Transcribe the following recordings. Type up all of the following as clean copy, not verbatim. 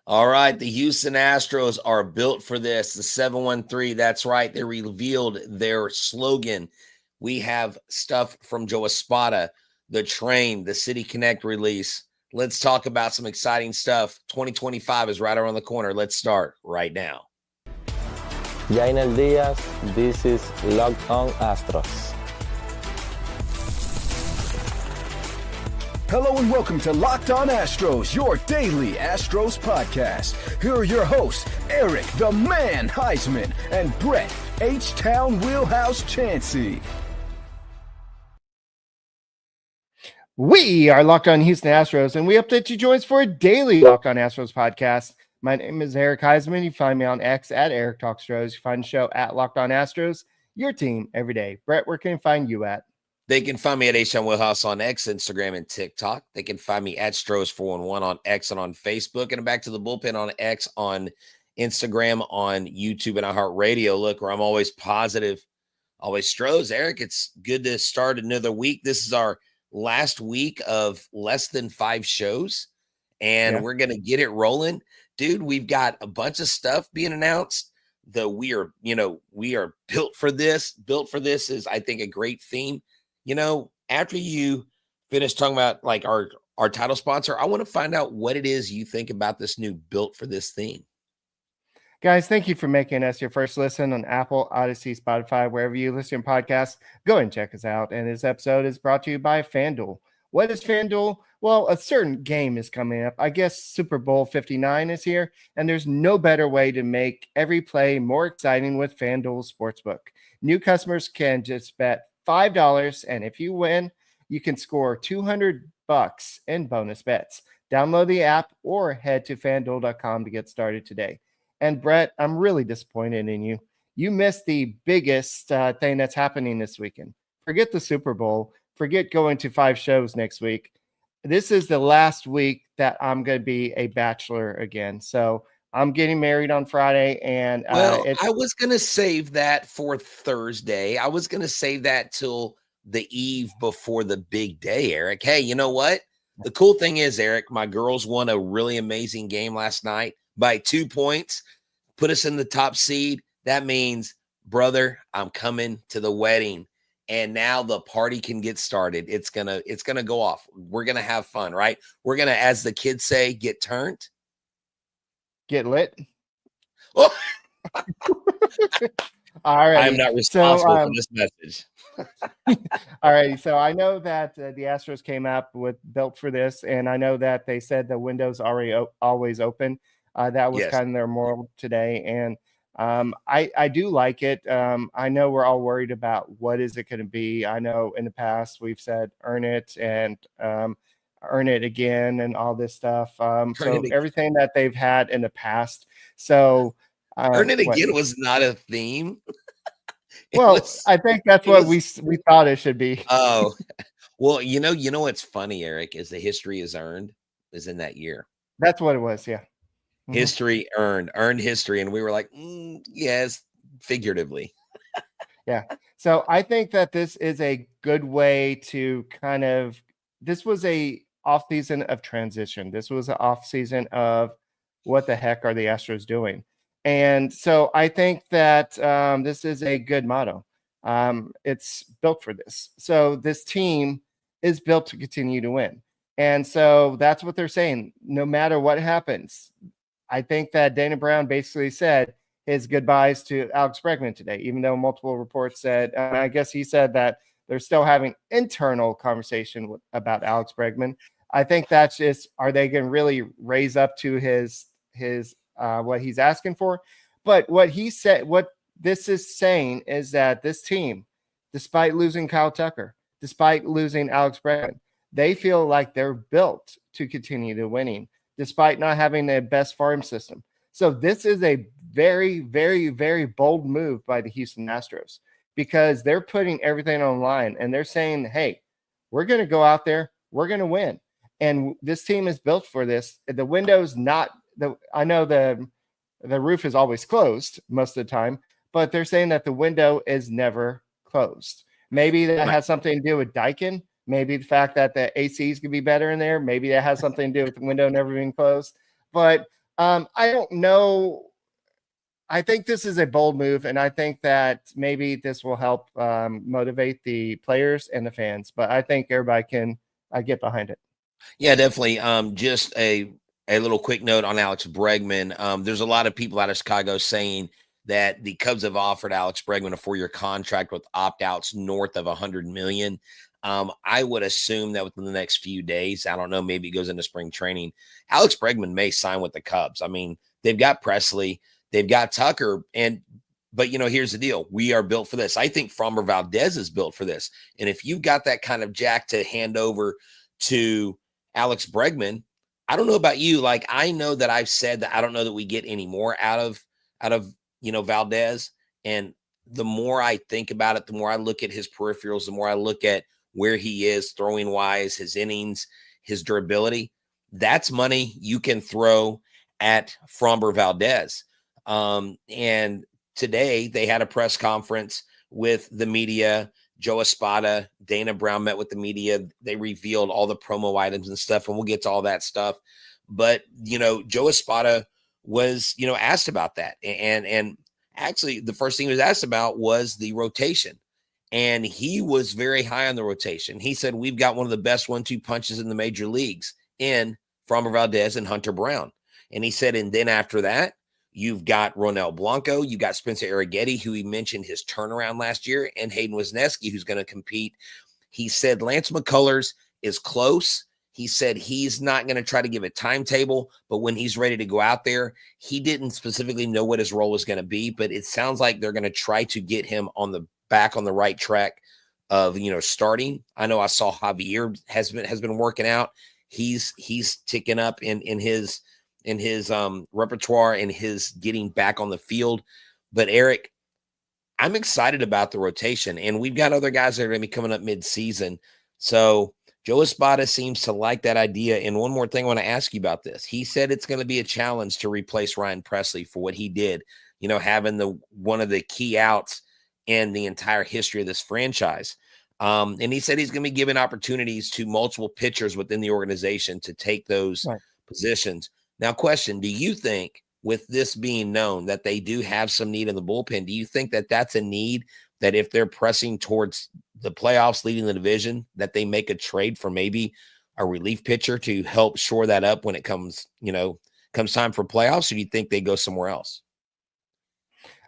All right, the Houston Astros are built for this. The 713, that's right. They revealed their slogan. We have stuff from Joe Espada, the train, the City Connect release. Let's talk about some exciting stuff. 2025 is right around the corner. Let's start right now. Jainer Diaz, this is Locked On Astros. Hello and welcome to Locked On Astros, your daily Astros podcast. Here are your hosts, Eric, the man Heisman, and Brett, Htown Wheelhouse Jereseys. We are Locked On Houston Astros, and we update you joins for a daily Locked On Astros podcast. My name is Eric Heisman. You find me on X at Eric Talks Astros. You find the show at Locked On Astros, your team every day. Brett, where can you find you at? They can find me at Htown Wheelhouse on X, Instagram, and TikTok. They can find me at Stros411 on X and on Facebook. And back to the bullpen on X, on Instagram, on YouTube, and iHeartRadio. Look, where I'm always positive, always Stros. Eric, it's good to start another week. This is our last week of less than 5 shows, and we're going to get it rolling. Dude, we've got a bunch of stuff being announced that we are built for this. Built for this is, I think, a great theme. After you finish talking about like our title sponsor, I want to find out what it is you think about this new Built for This theme. Guys, thank you for making us your first listen on Apple, Odyssey, Spotify, wherever you listen to podcasts. Go and check us out. And this episode is brought to you by FanDuel. What is FanDuel? Well, a certain game is coming up. I guess Super Bowl 59 is here, and there's no better way to make every play more exciting with FanDuel Sportsbook. New customers can just bet $5, and if you win, you can score $200 in bonus bets. Download the app or head to FanDuel.com to get started today. And Brett, I'm really disappointed in you. You missed the biggest thing that's happening this weekend. Forget the Super Bowl. Forget going to 5 shows next week. This is the last week that I'm going to be a bachelor again. So I'm getting married on Friday, and I was going to save that for Thursday. I was going to save that till the eve before the big day, Eric. Hey, you know what? The cool thing is, Eric, my girls won a really amazing game last night by 2 points, put us in the top seed. That means, brother, I'm coming to the wedding, and now the party can get started. It's gonna go off. We're gonna have fun, right? We're gonna, as the kids say, get turned. Get lit. Oh. All right. I'm not responsible for this message. All right. So I know that the Astros came up with Built for This, and I know that they said the window's always open. That was kind of their moral today. And I do like it. I know we're all worried about what is it going to be. I know in the past we've said earn it and earn it again and all this stuff. So everything that they've had in the past. So earn it again was not a theme. I think that's what we thought it should be. Oh, well, you know what's funny, Eric, is the history is earned is in that year. That's what it was. Yeah. Mm-hmm. History earned history. And we were like, yes, figuratively. Yeah. So I think that this is a good way to this was a off season of transition. This was an off season of what the heck are the Astros doing? And so I think that this is a good motto. It's built for this. So this team is built to continue to win. And so that's what they're saying. No matter what happens, I think that Dana Brown basically said his goodbyes to Alex Bregman today, even though multiple reports said, I guess he said that they're still having internal conversation about Alex Bregman. I think that's just, are they going to really raise up to his what he's asking for? But what he said, what this is saying is that this team, despite losing Kyle Tucker, despite losing Alex Bregman, they feel like they're built to continue to winning, despite not having the best farm system. So this is a very, very, very bold move by the Houston Astros, because they're putting everything online and they're saying, hey, we're going to go out there, we're going to win. And this team is built for this. The window's not I know the roof is always closed most of the time, but they're saying that the window is never closed. Maybe that has something to do with Daikin. Maybe the fact that the ACs could be better in there. Maybe that has something to do with the window never being closed. But I don't know. I think this is a bold move, and I think that maybe this will help motivate the players and the fans. But I think everybody can get behind it. Yeah, definitely. Just a little quick note on Alex Bregman. There's a lot of people out of Chicago saying that the Cubs have offered Alex Bregman a 4-year contract with opt-outs north of $100 million. I would assume that within the next few days, I don't know, maybe it goes into spring training, Alex Bregman may sign with the Cubs. I mean, they've got Presley, they've got Tucker, but here's the deal. We are built for this. I think Framber Valdez is built for this. And if you've got that kind of jack to hand over to Alex Bregman, I don't know about you. Like, I know that I've said that I don't know that we get any more out of Valdez. And the more I think about it, the more I look at his peripherals, the more I look at where he is throwing wise, his innings, his durability. That's money you can throw at Framber Valdez. And today they had a press conference with the media. Joe Espada, Dana Brown met with the media. They revealed all the promo items and stuff, and we'll get to all that stuff. But, Joe Espada was, asked about that. And actually the first thing he was asked about was the rotation. And he was very high on the rotation. He said, we've got one of the best 1-2 punches in the major leagues in Framber Valdez and Hunter Brown. And he said, and then after that, you've got Ronel Blanco, you got Spencer Arrighetti, who he mentioned his turnaround last year, and Hayden Wesneski, who's going to compete. He said Lance McCullers is close. He said he's not going to try to give a timetable, but when he's ready to go out there, he didn't specifically know what his role was going to be, but it sounds like they're going to try to get him back on the right track of, starting. I know I saw Javier has been working out. He's ticking up in his repertoire and his getting back on the field. But Eric, I'm excited about the rotation, and we've got other guys that are going to be coming up mid-season. So Joe Espada seems to like that idea. And one more thing I want to ask you about this. He said it's going to be a challenge to replace Ryan Presley for what he did, having one of the key outs in the entire history of this franchise. And he said he's going to be giving opportunities to multiple pitchers within the organization to take those positions. Now, question, do you think with this being known that they do have some need in the bullpen, do you think that that's a need that if they're pressing towards the playoffs, leading the division, that they make a trade for maybe a relief pitcher to help shore that up when it comes time for playoffs? Or do you think they go somewhere else?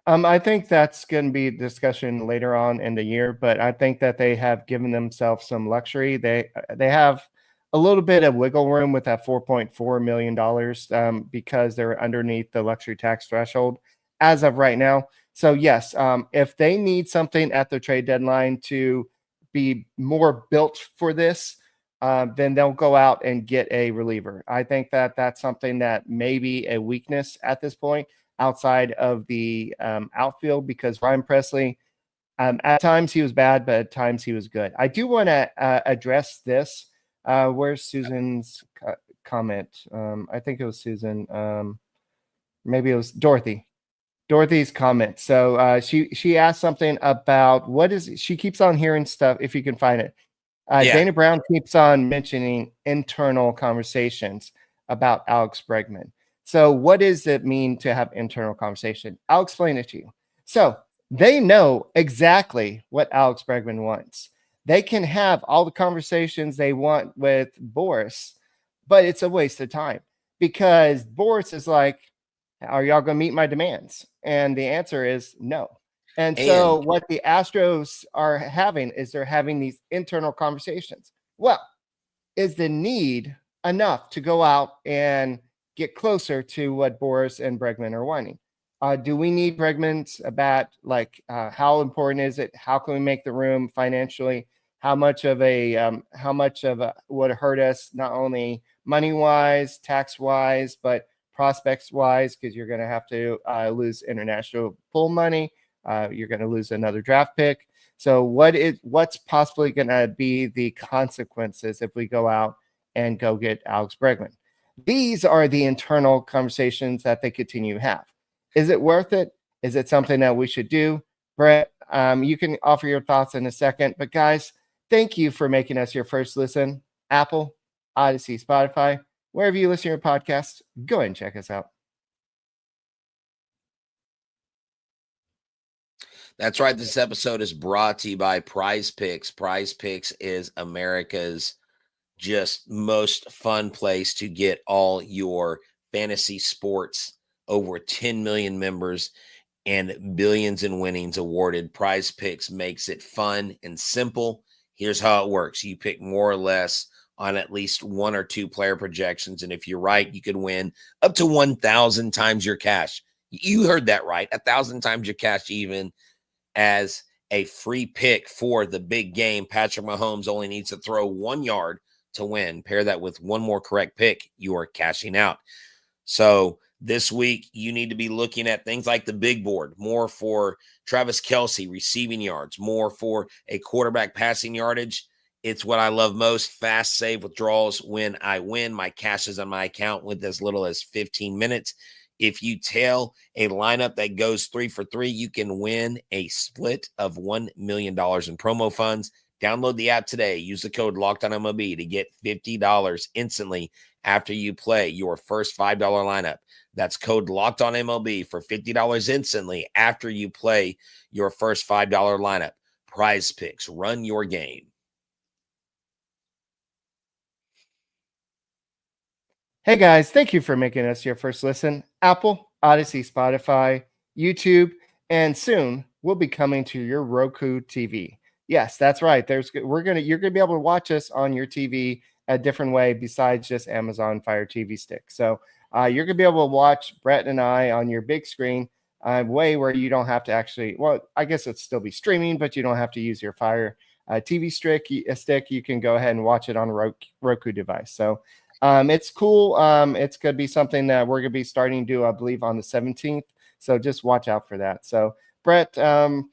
I think that's going to be a discussion later on in the year, but I think that they have given themselves some luxury. They have a little bit of wiggle room with that $4.4 million because they're underneath the luxury tax threshold as of right now. So yes, if they need something at the trade deadline to be more built for this, then they'll go out and get a reliever. I think that that's something that may be a weakness at this point outside of the outfield, because Ryan Presley, at times he was bad, but at times he was good. I do want to address this. Where's Susan's comment? I think it was Susan. Maybe it was Dorothy. Dorothy's comment. So she asked something about she keeps on hearing stuff, if you can find it. Dana Brown keeps on mentioning internal conversations about Alex Bregman. So what does it mean to have internal conversation? I'll explain it to you. So they know exactly what Alex Bregman wants. They can have all the conversations they want with Boris, but it's a waste of time because Boris is like, are y'all going to meet my demands? And the answer is no. And so what the Astros are having is they're having these internal conversations. Well, is the need enough to go out and get closer to what Boris and Bregman are wanting? Do we need Bregman's bat? Like, how important is it? How can we make the room financially? How much of a would hurt us, not only money wise, tax wise, but prospects wise? Because you're going to have to lose international pool money. You're going to lose another draft pick. So what's possibly going to be the consequences if we go out and go get Alex Bregman? These are the internal conversations that they continue to have. Is it worth it? Is it something that we should do? Brett, you can offer your thoughts in a second. But guys, thank you for making us your first listen. Apple, Odyssey, Spotify, wherever you listen to your podcast, go ahead and check us out. That's right. This episode is brought to you by Prize Picks. Prize Picks is America's just most fun place to get all your fantasy sports. Over 10 million members and billions in winnings awarded. Prize Picks makes it fun and simple. Here's how it works. You pick more or less on at least one or two player projections. And if you're right, you could win up to 1,000 times your cash. You heard that right. 1,000 times your cash, even as a free pick for the big game. Patrick Mahomes only needs to throw 1 yard to win. Pair that with one more correct pick, you are cashing out. So this week, you need to be looking at things like the big board, more for Travis Kelce receiving yards, more for a quarterback passing yardage. It's what I love most. Fast save withdrawals when I win. My cash is on my account with as little as 15 minutes. If you tail a lineup that goes 3 for 3, you can win a split of $1 million in promo funds. Download the app today. Use the code LOCKEDONMLB to get $50 instantly after you play your first $5 lineup. That's code LOCKEDONMLB for $50 instantly after you play your first $5 lineup. Prize Picks. Run your game. Hey guys, thank you for making us your first listen. Apple, Odyssey, Spotify, YouTube, and soon we'll be coming to your Roku TV. Yes, that's right. You're gonna be able to watch us on your TV a different way besides just Amazon Fire TV Stick. So you're gonna be able to watch Brett and I on your big screen way where you don't have to actually. Well, I guess it'll still be streaming, but you don't have to use your Fire TV stick. You can go ahead and watch it on a Roku device. So. It's cool. It's going to be something that we're going to be starting to do, I believe, on the 17th. So just watch out for that. So, Brett, I don't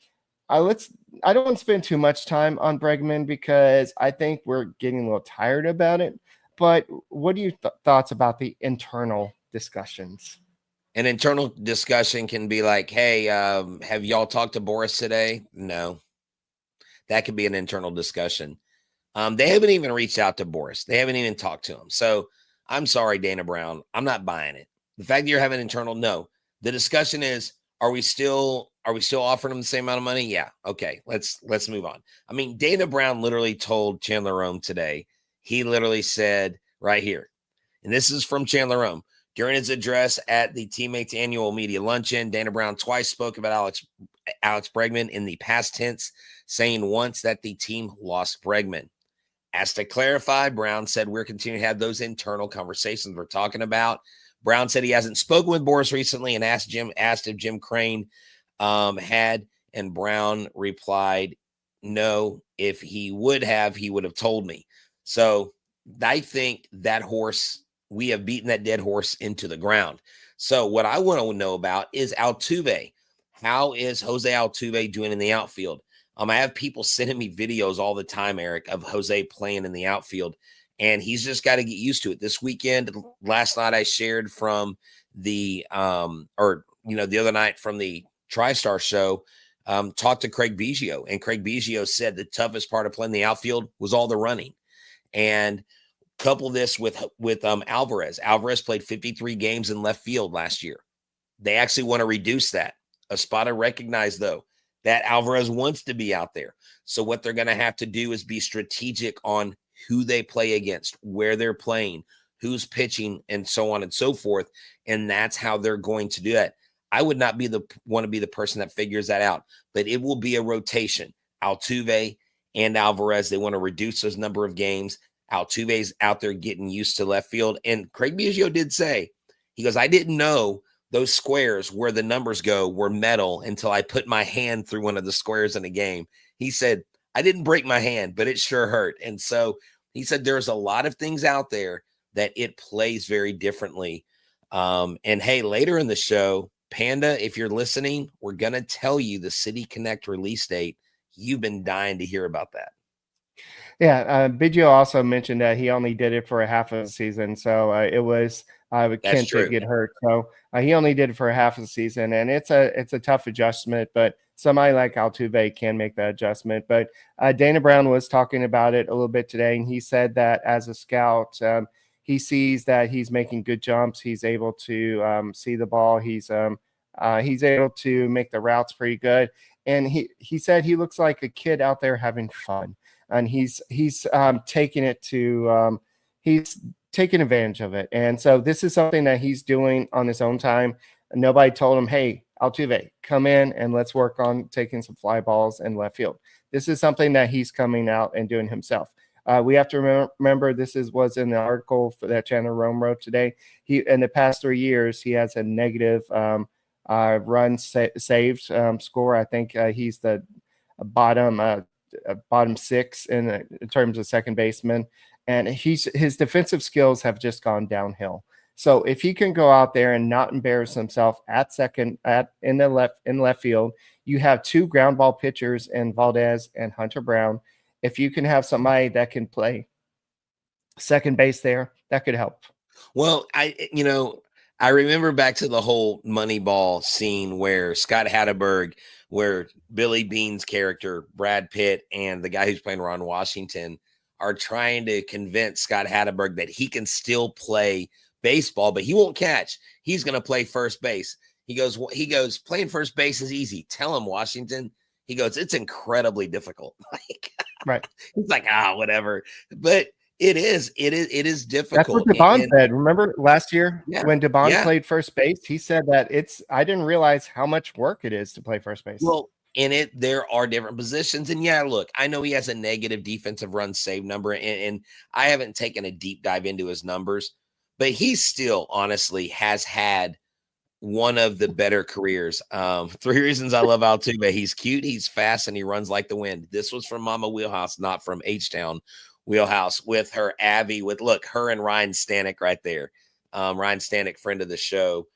want to spend too much time on Bregman because I think we're getting a little tired about it. But what are your thoughts about the internal discussions? An internal discussion can be like, hey, have y'all talked to Boris today? No. That could be an internal discussion. They haven't even reached out to Boris. They haven't even talked to him. So I'm sorry, Dana Brown. I'm not buying it. The fact that you're having internal, no. The discussion is, are we still offering him the same amount of money? Yeah. Okay. Let's move on. I mean, Dana Brown literally told Chandler Rome today. He literally said right here, and this is from Chandler Rome. During his address at the teammates annual media luncheon, Dana Brown twice spoke about Alex Bregman in the past tense, saying once that the team lost Bregman. Asked to clarify, Brown said we're continuing to have those internal conversations we're talking about. Brown said he hasn't spoken with Boris recently and asked if Jim Crane had, and Brown replied, no, if he would have told me. So I think we have beaten that dead horse into the ground. So what I want to know about is Altuve. How is Jose Altuve doing in the outfield? I have people sending me videos all the time, Eric, of Jose playing in the outfield, and he's just got to get used to it. This weekend, last night, I shared from the other night from the TriStar show, talked to Craig Biggio, and Craig Biggio said the toughest part of playing the outfield was all the running. And couple this with Alvarez. Alvarez played 53 games in left field last year. They actually want to reduce that. Espada recognized, though, that Alvarez wants to be out there. So what they're going to have to do is be strategic on who they play against, where they're playing, who's pitching, and so on and so forth. And that's how they're going to do that. I would not want to be the person that figures that out, but it will be a rotation. Altuve and Alvarez, they want to reduce those number of games. Altuve's out there getting used to left field. And Craig Biggio did say, he goes, I didn't know those squares where the numbers go were metal until I put my hand through one of the squares in a game. He said, I didn't break my hand, but it sure hurt. And so he said, there's a lot of things out there that it plays very differently. And hey, later in the show, Panda, if you're listening, we're going to tell you the City Connect release date. You've been dying to hear about that. Yeah. Biggio also mentioned that he only did it for a half of the season. So it was Kent did get hurt. So he only did it for a half of the season, and it's a tough adjustment, but somebody like Altuve can make that adjustment. But Dana Brown was talking about it a little bit today, and he said that as a scout, he sees that he's making good jumps. He's able to see the ball. He's able to make the routes pretty good. And he said he looks like a kid out there having fun, and he's taking it to he's taking advantage of it. And so this is something that he's doing on his own time. Nobody told him, hey, Altuve, come in and let's work on taking some fly balls in left field. This is something that he's coming out and doing himself. We have to remember this was in the article that Chandler Rome wrote today. He, in the past 3 years, he has a negative runs saved score. I think he's the bottom 6 in terms of second baseman, and his defensive skills have just gone downhill. So if he can go out there and not embarrass himself at second, in left field, you have 2 ground ball pitchers in Valdez and Hunter Brown. If you can have somebody that can play second base there, that could help. Well, I remember back to the whole Moneyball scene where Scott Hatteberg, where Billy Bean's character, Brad Pitt, and the guy who's playing Ron Washington are trying to convince Scott Hatteberg that he can still play baseball, but he won't catch. He's going to play first base. He goes, playing first base is easy. Tell him, Washington. He goes, it's incredibly difficult. Right. He's like, whatever. But it is difficult. That's what Devon said. Remember last year when Devon played first base, he said that I didn't realize how much work it is to play first base. Well, there are different positions. And look, I know he has a negative defensive run save number, and I haven't taken a deep dive into his numbers, but he still honestly has had one of the better careers. 3 reasons I love Altuve. He's cute, he's fast, and he runs like the wind. This was from Mama Wheelhouse, not from Htown Wheelhouse, with her Abby, her and Ryan Stanek right there. Ryan Stanek, friend of the show.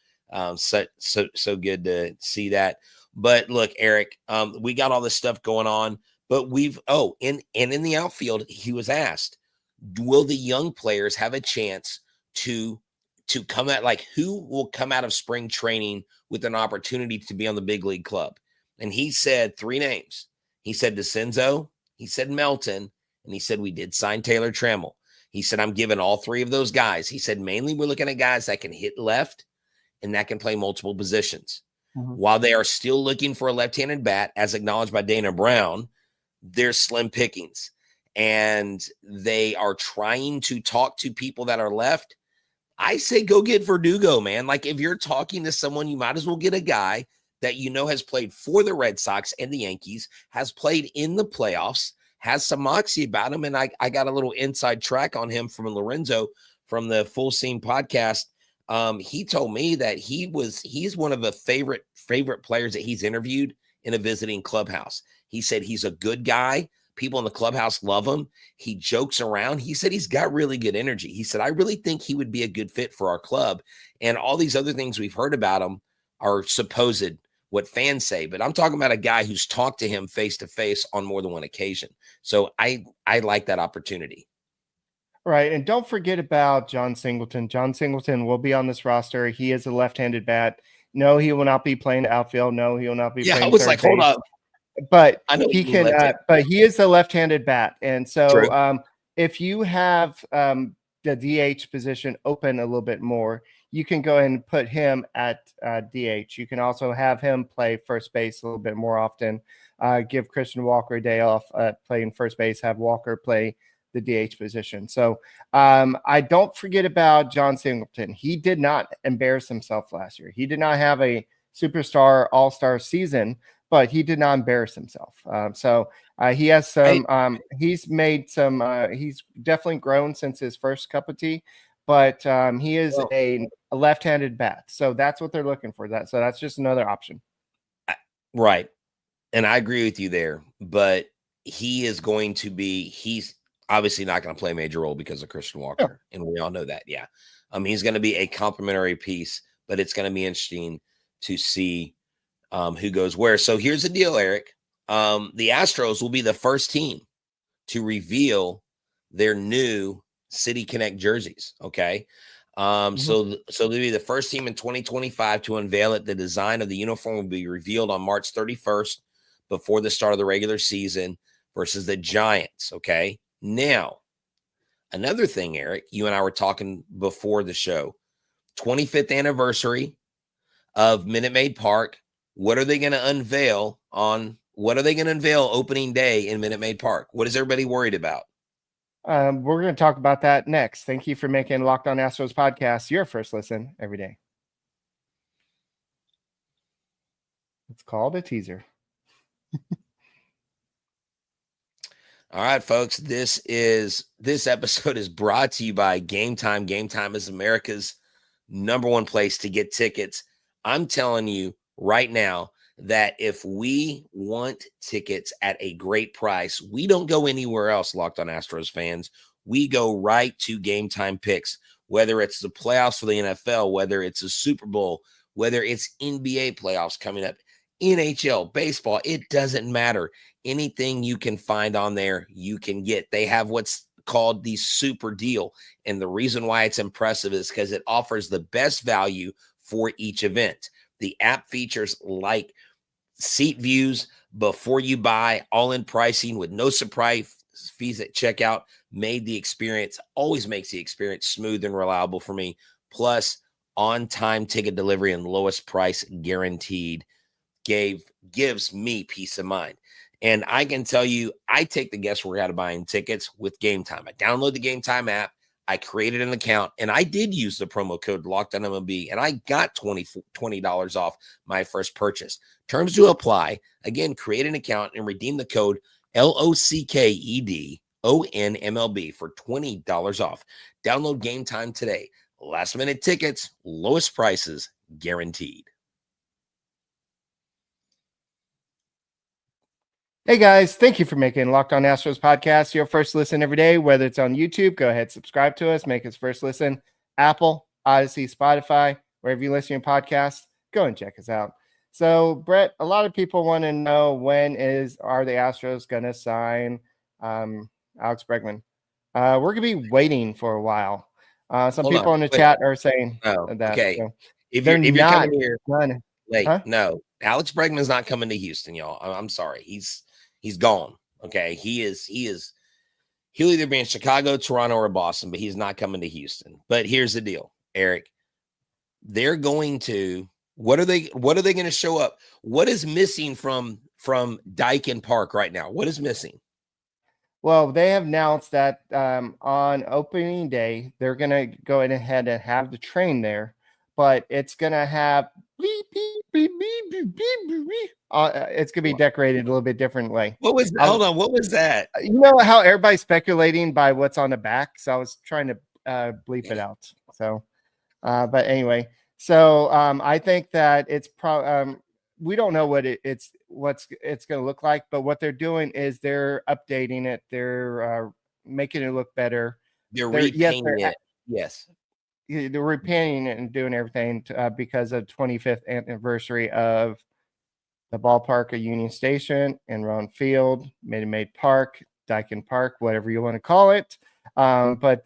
So good to see that. But look, Eric, we got all this stuff going on, but in the outfield, he was asked, will the young players have a chance to come out, like who will come out of spring training with an opportunity to be on the big league club? And he said 3 names. He said DeCenzo, he said Melton, and he said we did sign Taylor Trammell. He said, I'm giving all 3 of those guys. He said, mainly we're looking at guys that can hit left and that can play multiple positions. Mm-hmm. While they are still looking for a left-handed bat, as acknowledged by Dana Brown, they're slim pickings. And they are trying to talk to people that are left. I say go get Verdugo, man. Like, if you're talking to someone, you might as well get a guy that has played for the Red Sox and the Yankees, has played in the playoffs, has some moxie about him. And I got a little inside track on him from Lorenzo from the Full Scene podcast. He told me that he's one of the favorite players that he's interviewed in a visiting clubhouse. He said he's a good guy. People in the clubhouse love him. He jokes around. He said he's got really good energy. He said, I really think he would be a good fit for our club. And all these other things we've heard about him are supposed, what fans say. But I'm talking about a guy who's talked to him face to face on more than one occasion. So I like that opportunity. Right. And don't forget about John Singleton. John Singleton will be on this roster. He is a left-handed bat. No, he will not be playing outfield. No, he will not be playing I was like, base. Hold up. But he can, but he is a left-handed bat. And so if you have the DH position open a little bit more, you can go ahead and put him at DH. You can also have him play first base a little bit more often. Give Christian Walker a day off playing first base, have Walker play the DH position. So I don't forget about John Singleton. He did not embarrass himself last year. He did not have a superstar all-star season, but he did not embarrass himself. So he has some, he's made some, he's definitely grown since his first cup of tea, but he is a left-handed bat. So that's what they're looking for. So that's just another option. Right. And I agree with you there, but he's obviously not going to play a major role because of Christian Walker. Yeah. And we all know that. Yeah. He's going to be a complementary piece, but it's going to be interesting to see who goes where. So here's the deal, Eric. The Astros will be the first team to reveal their new City Connect jerseys. Okay. So they'll be the first team in 2025 to unveil it. The design of the uniform will be revealed on March 31st before the start of the regular season versus the Giants. Okay. Now, another thing, Eric, you and I were talking before the show, 25th anniversary of Minute Maid Park. What are they going to unveil opening day in Minute Maid Park? What is everybody worried about? We're going to talk about that next. Thank you for making Locked On Astros podcast your first listen every day. It's called a teaser. All right, folks. This episode is brought to you by Gametime. Gametime is America's #1 place to get tickets. I'm telling you right now that if we want tickets at a great price, we don't go anywhere else, Locked On Astros fans. We go right to Gametime picks, whether it's the playoffs for the NFL, whether it's a Super Bowl, whether it's NBA playoffs coming up, NHL, baseball, it doesn't matter. Anything you can find on there, you can get. They have what's called the super deal. And the reason why it's impressive is because it offers the best value for each event. The app features like seat views before you buy, all-in pricing with no surprise fees at checkout, always makes the experience smooth and reliable for me. Plus, on-time ticket delivery and lowest price guaranteed gives me peace of mind. And I can tell you, I take the guesswork out of buying tickets with Gametime. I download the Gametime app, I created an account, and I did use the promo code LOCKEDONMLB, and I got $20 off my first purchase. Terms do apply. Again, create an account and redeem the code LOCKEDONMLB for $20 off. Download Gametime today. Last minute tickets, lowest prices guaranteed. Hey guys, thank you for making Locked On Astros podcast your first listen every day. Whether it's on YouTube, go ahead, subscribe to us, make us first listen. Apple, Odyssey, Spotify, wherever you listen to your podcast, go and check us out. So, Brett, a lot of people want to know are the Astros going to sign Alex Bregman? We're going to be waiting for a while. Some people in the chat are saying that. Okay. So if you're coming here late, huh? No, Alex Bregman's not coming to Houston, y'all. I'm sorry. He's gone. Okay. He'll either be in Chicago, Toronto, or Boston, but he's not coming to Houston. But here's the deal, Eric. They're going to, what are they going to show up? What is missing from Dyken Park right now? What is missing? Well, they have announced that on opening day, they're going to go ahead and have the train there, but it's going to have it's going to be decorated a little bit different way. What was hold on? What was that? You know how everybody's speculating by what's on the back, so I was trying to bleep it out. So, but anyway, so I think that it's we don't know what it's going to look like, but what they're doing is they're updating it. They're making it look better. They're repainting it. Yes. They're repainting it and doing everything because of 25th anniversary of the ballpark at Union Station and Rowan Field, Minute Maid Park, Dyken Park, whatever you want to call it. But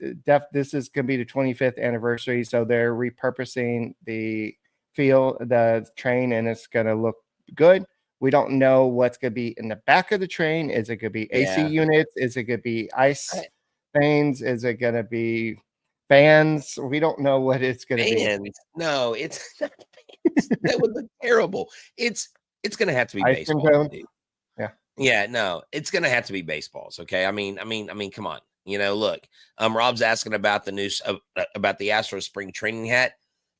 this is going to be the 25th anniversary, so they're repurposing the field, the train, and it's going to look good. We don't know what's going to be in the back of the train. Is it going to be AC units? Is it going to be ice fans? Is it going to be fans? We don't know what it's going to be. No, it's not fans. That would look terrible. It's going to have to be baseball. Yeah, no, it's going to have to be baseballs. Okay. I mean, come on, look, Rob's asking about the news about the Astros spring training hat.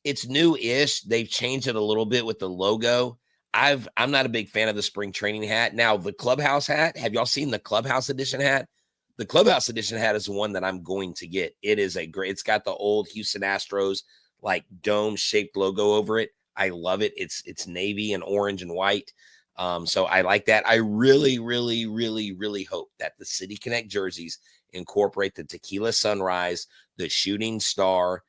It's new-ish. They've changed it a little bit with the logo. I'm not a big fan of the spring training hat. Now, the clubhouse hat, have y'all seen the clubhouse edition hat? The clubhouse edition hat is the one that I'm going to get. It's got the old Houston Astros like dome shaped logo over it. I love it. It's navy and orange and white. So I like that. I really, really, really, really hope that the City Connect jerseys incorporate the tequila sunrise, the shooting star.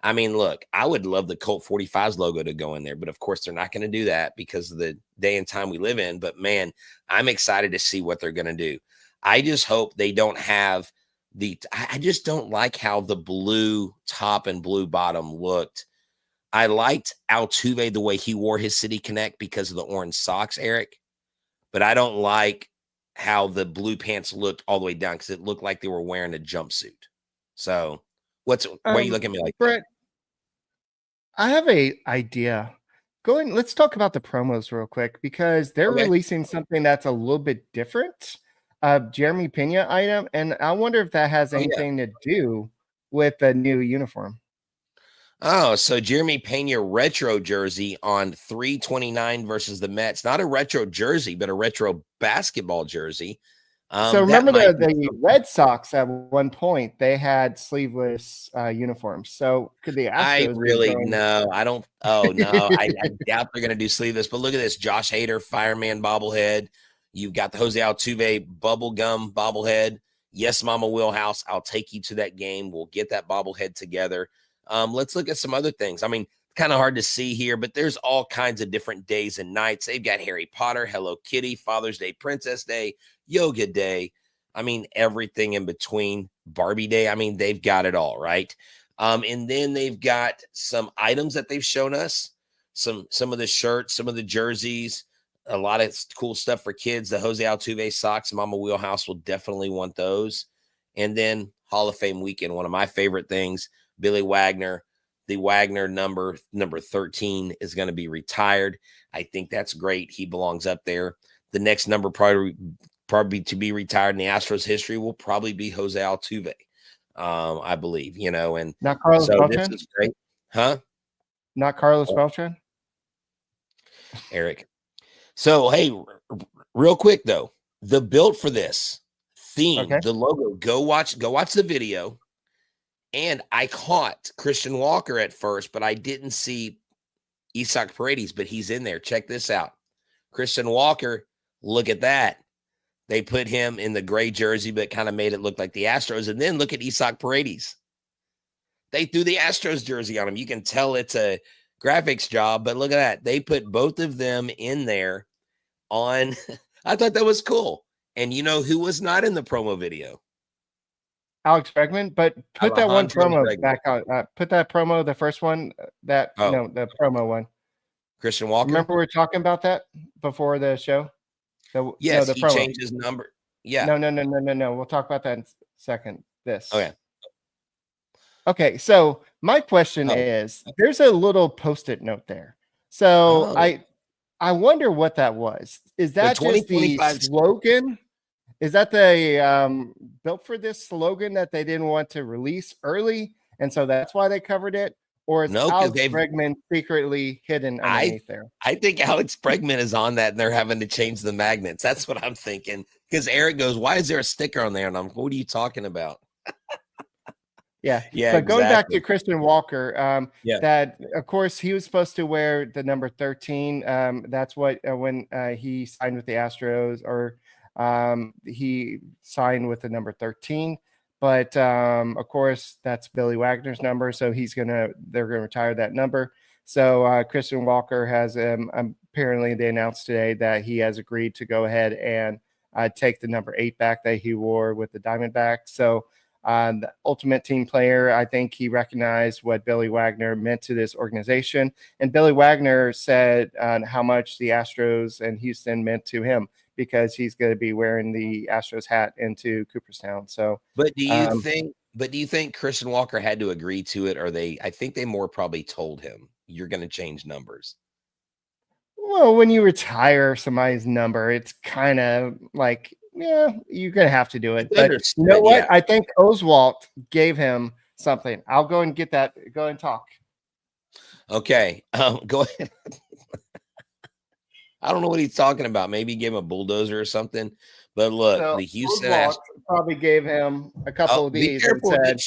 I mean, look, I would love the Colt 45s logo to go in there, but of course they're not going to do that because of the day and time we live in. But man, I'm excited to see what they're going to do. I just hope they don't have I just don't like how the blue top and blue bottom looked. I liked Altuve the way he wore his City Connect because of the orange socks, Eric. But I don't like how the blue pants looked all the way down because it looked like they were wearing a jumpsuit. So why are you looking at me like Brett, that? I have a idea. Let's talk about the promos real quick because they're Okay. releasing something that's a little bit different. Jeremy Pena item, and I wonder if that has Oh, yeah. anything to do with the new uniform. Oh, so Jeremy Pena retro jersey on 3/29 versus the Mets. Not a retro jersey, but a retro basketball jersey. So That remember might be the Red Sox at one point, they had sleeveless uniforms. So could the I Astros be really going? no, I don't. Oh no, I doubt they're gonna do sleeveless. But look at this, Josh Hader fireman bobblehead. You've got the Jose Altuve bubblegum bobblehead. Yes, Mama Wheelhouse. I'll take you to that game. We'll get that bobblehead together. Let's look at some other things. I mean, kind of hard to see here, but there's all kinds of different days and nights. They've got Harry Potter, Hello Kitty, Father's Day, Princess Day, Yoga Day. I mean, everything in between. Barbie Day. I mean, they've got it all, right? And then they've got some items that they've shown us, some of the shirts, some of the jerseys, a lot of cool stuff for kids. The Jose Altuve socks, Mama Wheelhouse will definitely want those. And then Hall of Fame weekend, one of my favorite things, Billy Wagner. The Wagner number 13 is going to be retired. I think that's great. He belongs up there. The next number probably to be retired in the Astros history will probably be Jose Altuve. I believe, and Not Carlos so Beltran? this is great. Huh? Not Carlos Beltran? Eric. So, hey, real quick though, the build for this theme, Okay. the logo, go watch the video. And I caught Christian Walker at first, but I didn't see Isaac Paredes, but he's in there. Check this out. Christian Walker, look at that. They put him in the gray jersey, but kind of made it look like the Astros. And then look at Isaac Paredes. They threw the Astros jersey on him. You can tell it's a graphics job, but look at that. They put both of them in there on. I thought that was cool. And you know who was not in the promo video? Alex Bregman, but put that one Alejandro promo Bregman. back out. Put that promo, the first one, the promo one. Christian Walker. Remember we were talking about that before the show? Yes, the he promo. changed his number. Yeah. No. We'll talk about that in a second. Okay. Okay, so my question is, there's a little Post-it note there. So I wonder what that was. Is that just the slogan? Is that the built for this slogan that they didn't want to release early, and so that's why they covered it? Or is Alex Bregman secretly hidden underneath there? I think Alex Bregman is on that, and they're having to change the magnets. That's what I'm thinking. Because Eric goes, "Why is there a sticker on there?" And I'm, "What are you talking about?" Yeah. Yeah. So going back to Christian Walker, yeah. That of course he was supposed to wear the number 13. That's what when he signed with the Astros, or he signed with the number 13. But of course, that's Billy Wagner's number, so they're gonna retire that number. So Christian Walker has apparently they announced today that he has agreed to go ahead and take the number 8 back that he wore with the Diamondbacks. So the ultimate team player, I think he recognized what Billy Wagner meant to this organization, and Billy Wagner said how much the Astros and Houston meant to him, because he's going to be wearing the Astros hat into Cooperstown. So, but do you think Christian Walker had to agree to it, or I think they more probably told him you're going to change numbers? Well, when you retire somebody's number, it's kind of like, yeah, you're going to have to do it. But you know what? Yeah. I think Oswalt gave him something. I'll go and get that. Go and talk. Okay. Go ahead. I don't know what he's talking about. Maybe he gave him a bulldozer or something. But look, the Houston Astros probably gave him a couple of these and said,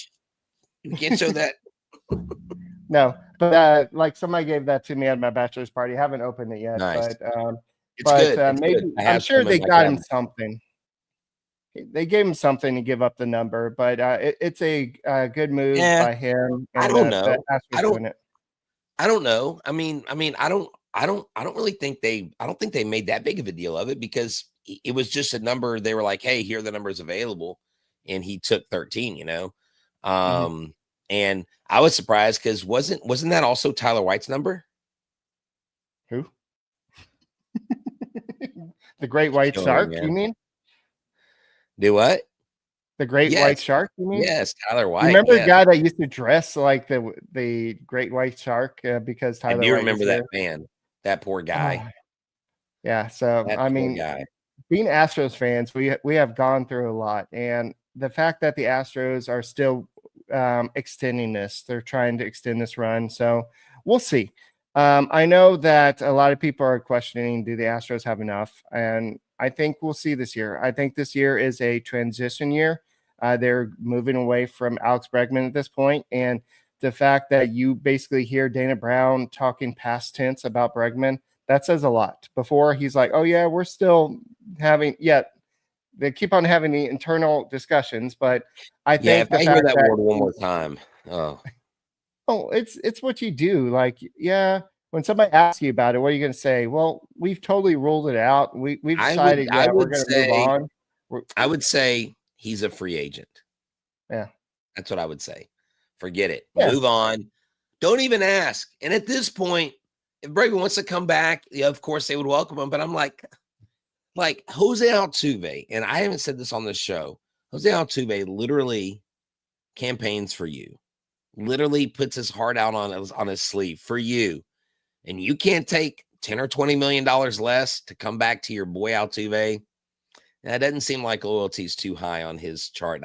"You can't show that." No, but like somebody gave that to me at my bachelor's party. I haven't opened it yet. Nice. But maybe I'm sure they got him something. They gave him something to give up the number, but it's a good move by him. I don't know. I don't know. I mean, I don't really think I don't think they made that big of a deal of it, because it was just a number. They were like, "Hey, here are the numbers available," and he took 13. And I was surprised because wasn't that also Tyler White's number? Who? The Great White Shark? You mean? Do what? The Great White Shark? You mean? Yes, Tyler White. Remember the guy that used to dress like the Great White Shark because Tyler? I do remember that fan. That poor guy. Yeah. So, That I poor mean, guy. being Astros fans, we have gone through a lot, and the fact that the Astros are still extending this, they're trying to extend this run. So we'll see. I know that a lot of people are questioning, do the Astros have enough? And I think we'll see this year. I think this year is a transition year. They're moving away from Alex Bregman at this point, and the fact that you basically hear Dana Brown talking past tense about Bregman, that says a lot. Before, he's like, oh yeah, we're still having, they keep on having the internal discussions, but I think If the I hear fact that that word one more time, oh, it's what you do. Like, yeah, when somebody asks you about it, what are you going to say? Well, we've totally ruled it out. We've I would decided, I we're would going to move say on. I would say he's a free agent. Yeah. That's what I would say. Forget it. Yeah. Move on. Don't even ask. And at this point, if Bregman wants to come back, yeah, of course they would welcome him. But I'm like Jose Altuve, and I haven't said this on the show. Jose Altuve literally campaigns for you, literally puts his heart out on his sleeve for you. And you can't take $10 or $20 million less to come back to your boy Altuve. That doesn't seem like loyalty's too high on his chart.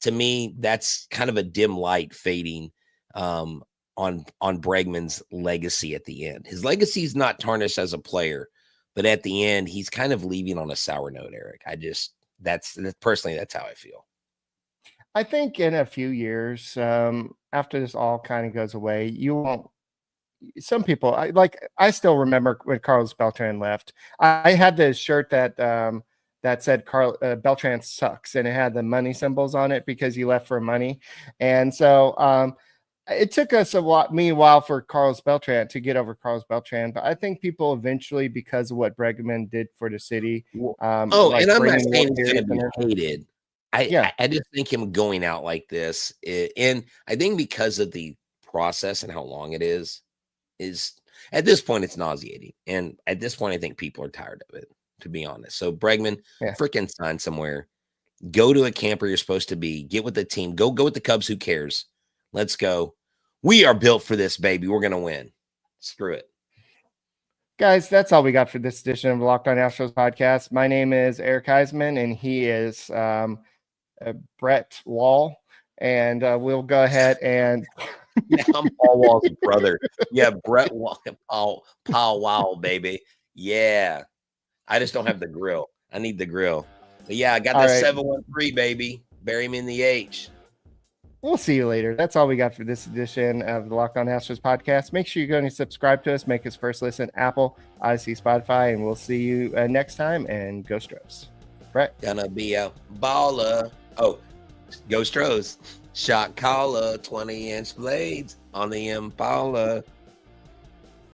To me, that's kind of a dim light fading on Bregman's legacy at the end. His legacy is not tarnished as a player, but at the end, he's kind of leaving on a sour note, Eric. That's personally, that's how I feel. I think in a few years, after this all kind of goes away, you won't. Some people, I still remember when Carlos Beltran left. I had this shirt that said Beltran sucks, and it had the money symbols on it because he left for money. And so it took us a while for Carlos Beltran to get over Carlos Beltran, but I think people eventually, because of what Bregman did for the city. And I'm not saying he's going to be hated. Yeah. I just think him going out like this, and I think because of the process and how long it is at this point it's nauseating. And at this point, I think people are tired of it, to be honest. So Bregman, freaking sign somewhere, go to a camp where you're supposed to be, get with the team, go with the Cubs. Who cares? Let's go. We are built for this, baby. We're going to win. Screw it. Guys, that's all we got for this edition of the Locked On Astros podcast. My name is Eric Heisman, and he is Brett Wall. And we'll go ahead and I'm Paul Wall's brother. Yeah, Brett Wall, Paul Wall, baby. Yeah. I just don't have the grill. I need the grill. But yeah, I got the 713, baby. Bury him in the H. We'll see you later. That's all we got for this edition of the Locked On Astros podcast. Make sure you go and subscribe to us. Make us first listen Apple, Odyssey, Spotify, and we'll see you next time. And go Stros. Brett. Gonna be a baller. Oh, go Stros. Shot caller, 20-inch blades on the Impala.